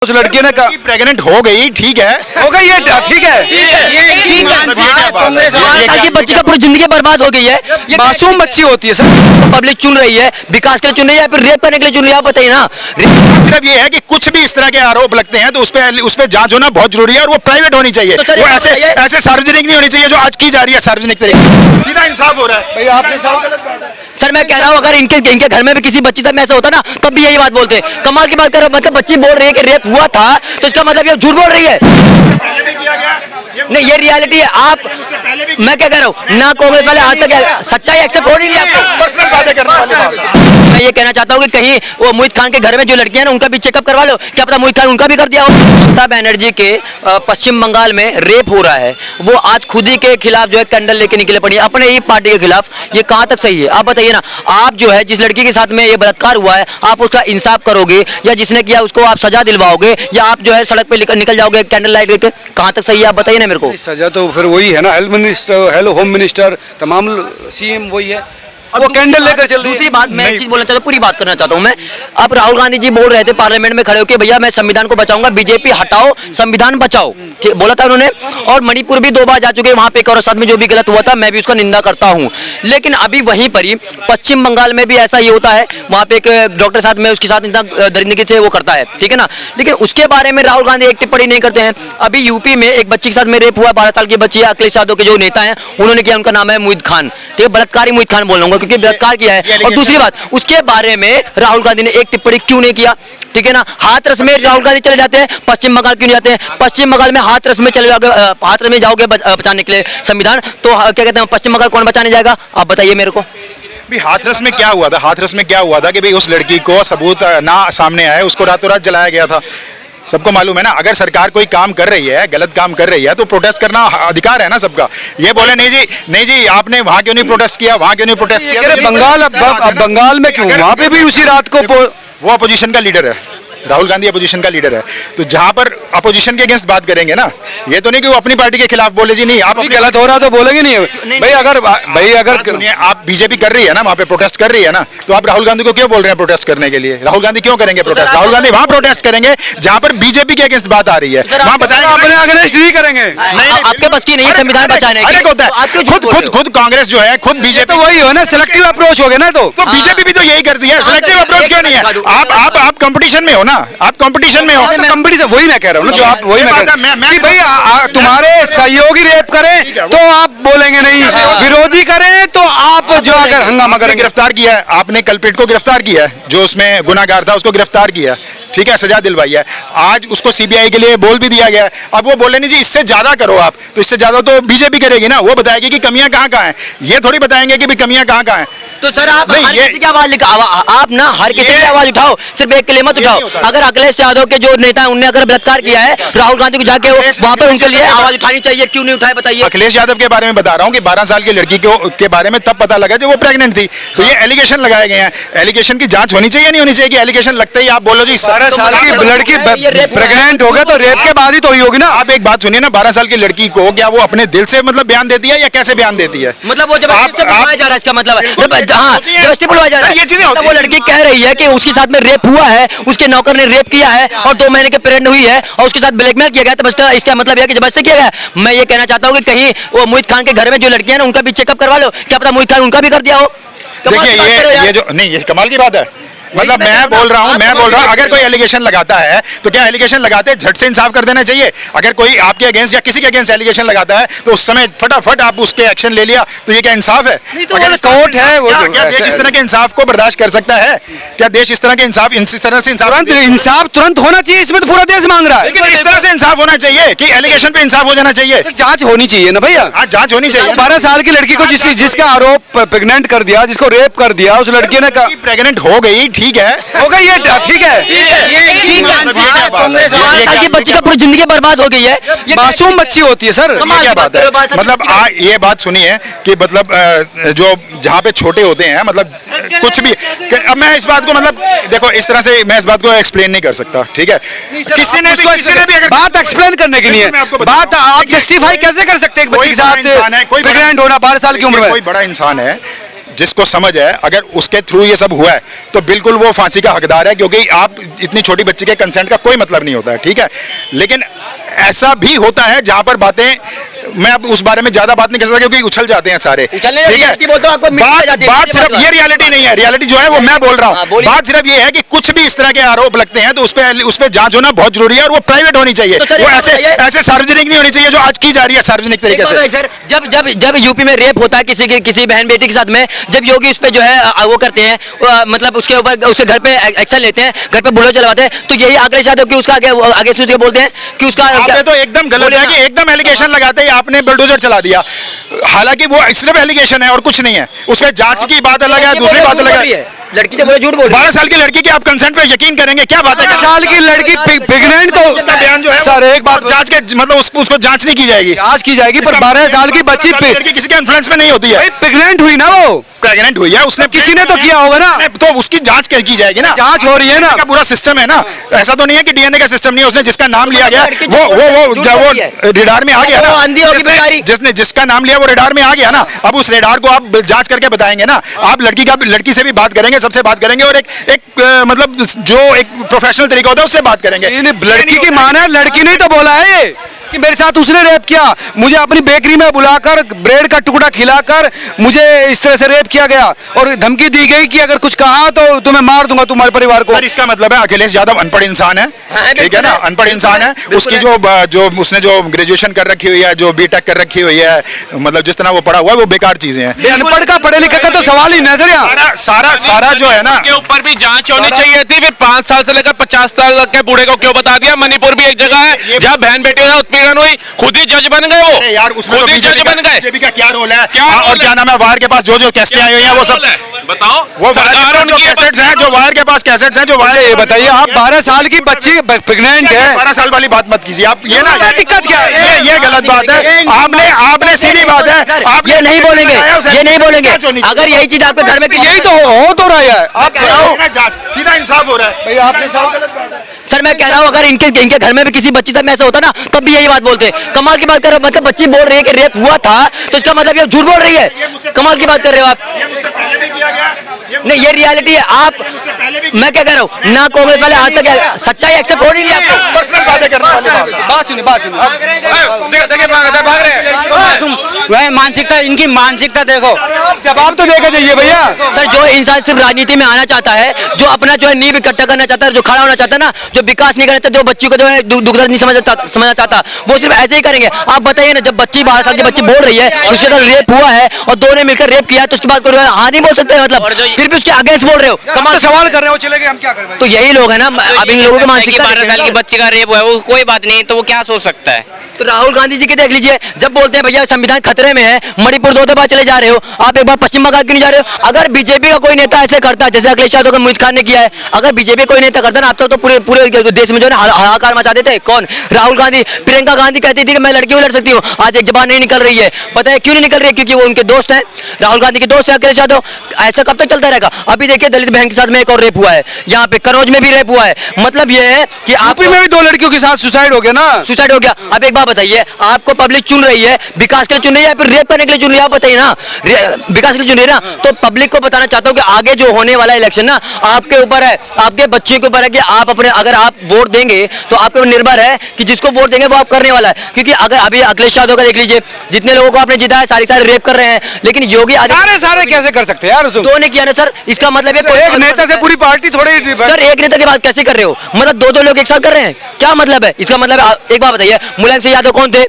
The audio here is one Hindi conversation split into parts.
उस लड़की ने कहा प्रेग्नेंट हो गई, ठीक है, हो गई है, ठीक है, ये बच्ची का पूरी जिंदगी बर्बाद हो गई है। ये मासूम बच्ची होती है सर। पब्लिक चुन रही है, विकास के लिए चुन रही है या फिर रेप करने के लिए चुन रही है, आप बताइए ना। सिर्फ ये है कि कुछ भी इस तरह के आरोप लगते हैं तो उस पे जांच होना बहुत जरूरी है और वो प्राइवेट होनी चाहिए। तो वो ऐसे सार्वजनिक नहीं होनी चाहिए जो आज की जा रही है सार्वजनिक तरीके से। सीधा इंसाफ हो रहा है। भाई आपने सब सर मैं कह रहा हूँ अगर इनके घर में भी किसी बच्ची साथ में ऐसा होता ना तब भी यही बात बोलते। कमाल की बात कर रहे हो, मतलब बच्ची बोल रही है कि रेप हुआ था तो इसका मतलब ये झूठ बोल रही है। पहले भी किया गया, नहीं ये रियलिटी है। आप मैं क्या कह रहा हूँ ना, कांग्रेस वाले आज तक सच्चाई एक्सेप्ट हो नहीं रही आपको। पर्सनल बातें करने वाले। मैं ये कहना चाहता हूँ कि कहीं वो मोहित खान के घर में जो लड़कियां हैं ना उनका भी चेकअप करवा लो, क्या पता मोहित खान उनका भी कर दिया हो। ममता बनर्जी के पश्चिम बंगाल में रेप हो रहा है, वो आज खुद ही के खिलाफ जो है कैंडल लेके निकले पड़ी है अपने ही पार्टी के खिलाफ। ये कहाँ तक सही है आप बताइए ना। आप जो है जिस लड़की के साथ में ये बलात्कार हुआ है आप उसका इंसाफ करोगे या जिसने किया उसको आप सजा दिलवाओगे या आप जो है सड़क पे निकल जाओगे कैंडल लाइट लेके, कहाँ तक सही है आप बताइए ना मेरे को। सजा तो फिर वही है ना, health minister, health home minister, तमाम सीएम वही है, वो कैंडल लेकर चल रही है। दूसरी बात मैं एक चीज बोलना चाहता हूँ, पूरी बात करना चाहता हूँ मैं। अब राहुल गांधी जी बोल रहे थे पार्लियामेंट में खड़े होकर भैया मैं संविधान को बचाऊंगा, बीजेपी हटाओ संविधान बचाओ, बोला था उन्होंने। और मणिपुर भी 2 बार जा चुके हैं, वहां पे एक और साथ में जो भी गलत हुआ था मैं भी उसका निंदा करता हूँ। लेकिन अभी वहीं पर ही पश्चिम बंगाल में भी ऐसा ही होता है, वहां पे एक डॉक्टर साथ में उसके साथ इतना दरिंदगी से वो करता है, ठीक है ना। लेकिन उसके बारे में राहुल गांधी एक टिप्पणी नहीं करते हैं। अभी यूपी में एक बच्ची के साथ में रेप हुआ, 12 साल की बच्ची है, अखिलेश यादव के जो नेता है उन्होंने किया, उनका नाम है मोहित खान, ठीक है, बलात्कारी मोहित खान बोल रहा हूँ क्योंकि बलात्कार किया है। और दूसरी बात उसके बारे में राहुल गांधी ने एक टिप्पणी क्यों नहीं किया, ठीक है ना। हाथरस में राहुल गांधी चले जाते हैं, पश्चिम बंगाल क्यों नहीं जाते हैं। पश्चिम बंगाल में हाथरस में चले जाओगे, हाथरस में जाओगे बचाने के लिए संविधान, तो क्या कहते हैं पश्चिम बंगाल कौन बचाने जाएगा आप बताइए मेरे को। हाथरस में क्या हुआ था? हाथरस में क्या हुआ था कि भाई उस लड़की को सबूत ना सामने आए, उसको रातों रात जलाया गया था। सबको मालूम है ना। अगर सरकार कोई काम कर रही है, गलत काम कर रही है तो प्रोटेस्ट करना अधिकार है ना सबका। ये बोले नहीं जी आपने वहां क्यों नहीं प्रोटेस्ट किया, वहां क्यों नहीं प्रोटेस्ट किया। बंगाल, अब बंगाल में क्यों, वहाँ पे भी उसी रात को वो अपोजिशन का लीडर है, राहुल गांधी अपोजिशन का लीडर है, तो जहां पर अपोजिशन के अगेंस्ट बात करेंगे ना, ये तो नहीं कि वो अपनी पार्टी के खिलाफ बोले जी नहीं आप गलत हो रहा तो बोलेंगे नहीं। भाई अगर सुनिए आप बीजेपी कर रही है ना, वहां पे प्रोटेस्ट कर रही है ना, तो आप राहुल गांधी को क्यों बोल रहे हैं प्रोटेस्ट करने के लिए? राहुल गांधी क्यों करेंगे प्रोटेस्ट? राहुल गांधी वहां प्रोटेस्ट करेंगे जहां पर बीजेपी के अगेंस्ट बात आ रही है, वहां बताएंगे अपने अगेंस्ट नहीं करेंगे। आपके बस की नहीं संविधान बचाने की। होता है खुद कांग्रेस जो है, खुद बीजेपी तो वही हो ना, सिलेक्टिव अप्रोच हो गया ना। तो बीजेपी भी तो यही करती है, सिलेक्टिव अप्रोच क्यों नहीं है? आप कंपटीशन में हो ना, आप कंपटीशन में हो। कंपटीशन वही मैं कह रहा हूँ ना, जो आप वही मैं कह रहा हूँ कि भाई तुम्हारे सहयोगी रेप करें तो आप बोलेंगे नहीं, विरोधी करें तो आप जो अगर हंगामा करें। गिरफ्तार किया है आपने, कल्प्रिट को गिरफ्तार किया है, जो उसमें गुनाहगार था उसको गिरफ्तार किया, ठीक है, सजा दिलवाई है। आज उसको सीबीआई के लिए बोल भी दिया गया है। अब वो बोले नहीं जी इससे ज्यादा करो आप, तो इससे ज्यादा तो बीजेपी करेगी ना, वो बताएगी कि कमियां कहाँ कहाँ हैं, ये थोड़ी बताएंगे कि भी कमियां कहाँ कहाँ हैं। तो सर आप हर किसी की आवाज आप ना हर किसी की आवाज उठाओ, सिर्फ एक के लिए मत उठाओ। अगर अखिलेश यादव के जो नेता है उनने अगर बलात्कार किया है, राहुल गांधी को जाके वहां पर उनके लिए आवाज उठानी चाहिए, क्यों नहीं उठाए बताइए। अखिलेश यादव के बारे में बता रहा हूँ कि 12 साल की लड़की के बारे में तब पता लगा जब वो प्रेग्नेंट थी, तो ये एलिगेशन लगाए गए हैं। एलिगेशन की जांच होनी चाहिए नहीं होनी चाहिए कि एलिगेशन लगते ही आप बोलो जी 12 साल की लड़की प्रेग्नेंट हो गया तो रेप के बाद ही तो हुई होगी ना। आप एक बात सुनिए ना, 12 साल की लड़की को क्या वो अपने दिल से मतलब बयान देती है या कैसे बयान देती है? मतलब वो जबरदस्ती बुलवाया जा रहा है, इसका मतलब जबरदस्ती बुलवाया जा रहा है। ये चीजें होती हैं। वो लड़की कह रही है कि उसके साथ में रेप हुआ है, उसके नौकर ने रेप किया है और 2 महीने के प्रेग्नेंट हुई है और उसके साथ ब्लैकमेल किया गया, तो बस इसका मतलब यह कि जबरदस्ती किया गया। मैं ये कहना चाहता हूँ कि कहीं वो मोहित खान के घर में जो लड़कियां हैं उनका भी चेकअप करवा लो, क्या पता मोहित खान उनका भी कर दिया हो। देखिए ये जो नहीं, ये कमाल की बात है। मतलब मैं बोल रहा हूँ अगर कोई एलिगेशन लगाता है तो क्या एलिगेशन लगाते झट से इंसाफ कर देना चाहिए। अगर कोई आपके अगेंस्ट या किसी के अगेंस्ट एलिगेशन लगाता है तो उस समय फटाफट आप उसके एक्शन ले लिया, तो ये क्या इंसाफ है? अगर कोर्ट है वो क्या देश इस तरह के इंसाफ को बर्दाश्त कर सकता है? क्या देश इस तरह के इंसाफ इस तरह से इंसाफ तुरंत होना चाहिए? इसमें तो पूरा देश मांग रहा है, लेकिन इस तरह से इंसाफ होना चाहिए कि एलिगेशन पे इंसाफ हो जाना चाहिए। जांच होनी चाहिए ना भैया। हाँ जांच होनी चाहिए। 12 साल की लड़की को जिसका आरोप प्रेग्नेंट कर दिया, जिसको रेप कर दिया, उस लड़की ने कहा प्रेग्नेंट हो गई, ठीक है, हो गई है, ठीक है, ये बच्ची का पूरी जिंदगी बर्बाद हो गई है। मासूम बच्ची होती है सर। क्या बात है? मतलब ये बात सुनिए कि मतलब जो जहाँ पे छोटे होते हैं, मतलब कुछ भी, अब मैं इस बात को मतलब देखो इस तरह से मैं इस बात को एक्सप्लेन नहीं कर सकता, ठीक है। किसी ने भी अगर बात एक्सप्लेन करने की नहीं है, बात आप जस्टिफाई कैसे कर सकते हैं? एक बच्चे के साथ प्रेग्नेंट होना 12 साल की उम्र में। कोई बड़ा इंसान है जिसको समझ है, अगर उसके थ्रू ये सब हुआ है तो बिल्कुल वो फांसी का हकदार है, क्योंकि आप इतनी छोटी बच्ची के कंसेंट का कोई मतलब नहीं होता है, ठीक है। लेकिन ऐसा भी होता है जहां पर बातें, मैं अब उस बारे में ज्यादा बात नहीं कर सकता क्योंकि उछल जाते हैं सारे, ठीक है। बात सिर्फ ये रियलिटी नहीं है, रियलिटी जो है वो मैं बोल रहा हूँ। बात सिर्फ ये है कि कुछ भी इस तरह के आरोप लगते हैं तो उस पे जांच होना बहुत जरूरी है, और वो प्राइवेट होनी चाहिए, वो ऐसे सार्वजनिक नहीं होनी चाहिए जो आज की जा रही है सार्वजनिक तरीके से। सर जब यूपी में रेप होता है किसी बहन बेटी के साथ में, जब योगी उस पे जो है वो करते हैं, मतलब उसके ऊपर उसके घर पे एक्शन लेते हैं, घर पे बुलडोजर चलवाते हैं, तो यही अगले यादव की उसका आगे सूझ के बोलते हैं कि उसका आपने तो एकदम गलत है कि एकदम एलिगेशन लगाते ही आपने बुलडोजर चला दिया। हालांकि वो सिर्फ एलिगेशन है और कुछ नहीं है, उसमें जांच की बात अलग है, दूसरी बात अलग है। लड़की तो बोले झूठ बोल रही है। 12 साल की लड़की के आप कंसेंट पे यकीन करेंगे? क्या बात है? 12 साल की लड़की प्रेग्नेंट, तो उसका बयान जो है सर एक बात जांच के मतलब उसको जांच नहीं की जाएगी, जांच की जाएगी, पर 12 साल की बच्ची लड़की किसी के इन्फ्लुएंस में नहीं होती है। प्रेग्नेंट हुई ना, वो प्रेग्नेंट हुई है, उसने किसी ने तो किया होगा ना, तो उसकी जांच की जाएगी ना, जांच हो रही है ना, का पूरा सिस्टम है ना। ऐसा तो नहीं है कि डीएनए का सिस्टम नहीं है, उसने जिसका नाम लिया गया वो रेडार में आ गया ना, जिसने जिसका नाम लिया वो रेडार में आ गया ना। अब उस रेडार को आप जांच करके बताएंगे ना, आप लड़की से भी बात करेंगे, सबसे बात करेंगे, और एक मतलब जो एक प्रोफेशनल तरीका होता है उससे बात करेंगे। लड़की की मां है, लड़की ने तो बोला है ये कि मेरे साथ उसने रेप किया, मुझे अपनी बेकरी में बुलाकर ब्रेड का टुकड़ा खिलाकर मुझे इस तरह से रेप किया गया, और धमकी दी गई कि अगर कुछ कहा तो तुम्हें मार दूंगा, तुम्हारे परिवार को। सर इसका मतलब है अखिलेश यादव अनपढ़ इंसान है, ठीक है ना, अनपढ़ इंसान है। उसकी जो उसने जो ग्रेजुएशन कर रखी हुई है, जो बीटेक कर रखी हुई है, मतलब जिस तरह वो पढ़ा हुआ है वो बेकार चीजें हैं। अनपढ़ का पढ़े लिखे का तो सवाल ही नजर सारा जो है ना के ऊपर भी जांच होनी चाहिए थी। फिर 5 साल से लेकर 50 साल तक के बूढ़े को क्यों बता दिया? मणिपुर भी एक जगह है जहाँ बहन बेटी का उत्पीड़न हुई, खुद ही जज बन गए वो। यार उसमें खुद ही जज बन गए। बीजेपी का क्या रोल है? और क्या नाम है, वायर के पास जो कैसेटें आई हुई हैं वो सब बताओ। वो सरकार उनकी कैसेट्स हैं, जो वायर के पास कैसेट्स हैं, जो वायर। ये बताइए, आप 12 साल की बच्ची प्रेग्नेंट है, 12 साल वाली बात मत कीजिए आप, ये ना दिक्कत क्या है? ये गलत बात है। आपने सीधी बात है, आप ये नहीं बोलेंगे, ये नहीं बोलेंगे। अगर यही चीज आपके घर में, यही तो हो तो रहा है, आप जांच सीधा इंसाफ हो रहा है। आपने सर मैं कह रहा हूँ अगर इनके घर में भी किसी बच्ची साथ में ऐसा होता ना, तब भी यही बात बोलते। कमाल की बात कर रहे हो, मतलब बच्ची बोल रही है कि रेप हुआ था, तो इसका मतलब ये झूठ बोल रही है। कमाल की बात कर रहे हो आप। नहीं, ये रियलिटी है। आप, मैं क्या कह रहा हूँ ना, कांग्रेस वाले आज तक सच्चाई एक्सेप्ट हो नहीं रही आपको। पर्सनल बातें करना वाली बात सुनिए, बात सुनिए। वह मानसिकता, इनकी मानसिकता देखो। जवाब तो देकर जाइए भैया। सर जो इंसान सिर्फ राजनीति में आना चाहता है, जो अपना जो है नींव इकट्ठा करना चाहता है, जो खड़ा होना चाहता है ना, जो विकास नहीं करना चाहता, जो बच्ची को जो है दुख दर्द नहीं समझना चाहता, वो सिर्फ ऐसे ही करेंगे। आप बताइए ना, जब बच्ची 12 साल की बच्ची बोल रही है उसके साथ रेप हुआ है और दो ने मिलकर रेप किया, तो उसके बाद हाँ नहीं बोल सकते, मतलब फिर भी उसके अगेंस्ट बोल रहे हो। कमाल सवाल कर रहे हो, चले गए, हम क्या करें? तो यही लोग है ना, अब इन लोगों की मानसिकता। 12 साल की बच्ची का रेप हुआ है, वो कोई बात नहीं, तो वो क्या सोच सकता है? तो राहुल गांधी जी के देख लीजिए, जब बोलते हैं भैया संविधान खतरे में है, मणिपुर 2 दफा चले जा रहे हो, आप एक बार पश्चिम बंगाल क्यों नहीं जा रहे हो? अगर बीजेपी का कोई नेता ऐसे करता है, जैसे अखिलेश यादव का मोहित खान ने किया है, अगर बीजेपी कोई नेता करता ना, आप तो पूरे देश में जो है हाहाकार मचा देते। कौन? राहुल गांधी। प्रियंका गांधी कहती थी कि मैं लड़की हूँ, लड़ सकती हूँ, आज एक जबान नहीं निकल रही है। पता है क्यों नहीं निकल रही है? क्योंकि वो उनके दोस्त हैं, राहुल गांधी के दोस्त हैं अखिलेश यादव। ऐसा कब तक चलता रहेगा? अभी देखिए दलित बहन के साथ में एक और रेप हुआ है, यहाँ पे कनौज में भी रेप हुआ है। मतलब ये है कि आप में भी 2 लड़कियों के साथ सुसाइड हो गया ना, सुसाइड हो गया। अब एक बात बताइए, आपको पब्लिक चुन रही है, विकास के लिए चुन रही है या फिर रेप करने के लिए चुन रही है? आप बताइए ना, विकास के लिए चुन रही है ना। तो पब्लिक को बताना चाहता हूँ कि आगे जो होने वाला इलेक्शन ना, आपके ऊपर है, आपके बच्चे के ऊपर है कि आप अपने, अगर आप वोट देंगे तो आपके ऊपर निर्भर है कि जिसको वोट देंगे वो आप करने वाला है। क्योंकि अगर अभी अखिलेश यादव का देख लीजिए, जितने लोगों को आपने जिताया सारे रेप कर रहे हैं, लेकिन योगी सारे कैसे कर सकते हैं यार? 2 ने किया ना सर, इसका मतलब एक नेता से पूरी पार्टी थोड़ी। सर एक नेता की बात कैसे कर रहे हो? मतलब 2 लोग एक साथ कर रहे हैं, क्या मतलब है? इसका मतलब एक बात बताइए, मुलायम सिंह यादव कौन थे?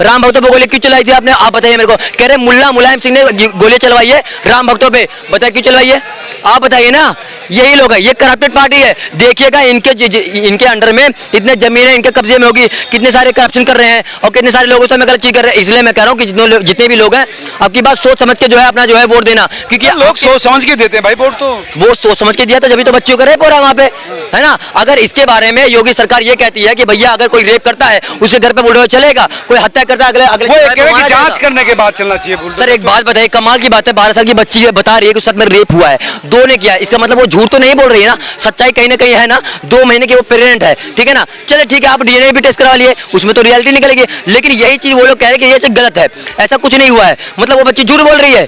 राम भक्तों पे गोली क्यों चलाई थी आपने? आप बताइए मेरे को। कह रहे मुलायम सिंह ने गोली चलवाई है राम भक्तों पे, बताइए क्यों चलवाई है? आप बताइए ना। यही लोग है, ये करप्टेड पार्टी है। देखिएगा इनके अंडर में इतने जमीनें इनके कब्जे में होगी, कितने सारे करप्शन कर रहे हैं और कितने सारे लोगों से मैं गलत चीज कर रहे हैं। इसलिए मैं कह रहा हूँ कि जितने भी लोग हैं, आपकी बात सोच समझ के जो है अपना जो है वोट देना, क्योंकि लोग सोच समझ के देते हैं भाई वोट। तो वोट सोच समझ के दिया था, जब तो बच्चों का रेप हो रहा है वहाँ पे, है ना। अगर इसके बारे में योगी सरकार ये कहती है कि भैया अगर कोई रेप करता है उसके घर पे बुलडोजर चलेगा, कोई हत्या करता है अगले जांच करने के बाद चलना चाहिए। सर एक बात बताइए, कमाल की बात है, 12 साल की बच्ची बता रही है कि उसके साथ में रेप हुआ है, 2 ने किया। इसका मतलब वो झूठ तो नहीं बोल रही है ना, सच्चाई कहीं ना कहीं है ना। 2 महीने की वो प्रेग्नेंट है, ठीक है ना। चले ठीक है, आप डीएनए भी टेस्ट करवा लिए, उसमें तो रियलिटी निकलेगी। लेकिन यही चीज वो लोग कह रहे हैं कि ये चीज गलत है, ऐसा कुछ नहीं हुआ है, मतलब वो बच्ची झूठ बोल रही है।